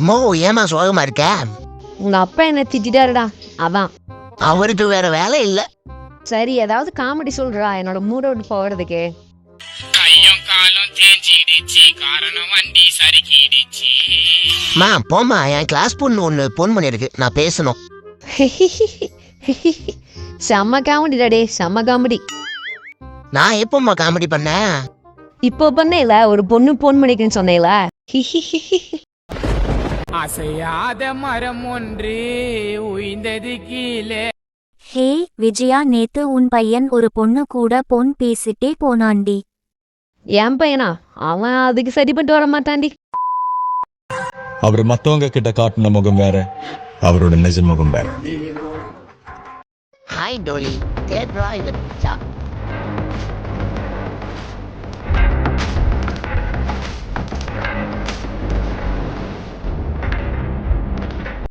மோ ஏமா சோகமா இருக்க? உங்க அப்பா என்ன திட்டாருடா, அதான். அவருக்கு வேற வேலை இல்ல. சரி, ஏதாவது காமெடி சொல்றா என்னோட மூட் அவுட் போறதுக்கு. கையும் காலும் தேஞ்சிடுச்சு, காரணம் வண்டி சறுக்கிடுச்சு. மா போமா, என் கிளாஸ் பொண்ணு ஒண்ணு போன் பண்ணிருக்கு, நான் பேசணும். செம்ம காமெடிடா டே, செம்ம காமெடி. நான் எப்போம்மா காமெடி பண்ணேன்? இப்போ பண்ணேல, ஒரு பொண்ணு போன் பண்ணிக்கிறேன்னு சொன்னேல. அசையாத மரம் ஒன்று உயிர்ந்தது கீழே. ஹே விஜயா, நேத்து உன் பையன் ஒரு பொண்ணு கூட போன் பேசிட்டே போனாண்டி. என் பையனா? அவன் அதுக்கு சரி பண்ணிட்டு வர மாட்டான்டி. அவர் மத்தவங்க கிட்ட காட்டின முகம் வேற, அவரோட நிஜ முகம் வேற. ஹாய் டோலி, தேட்ரா இது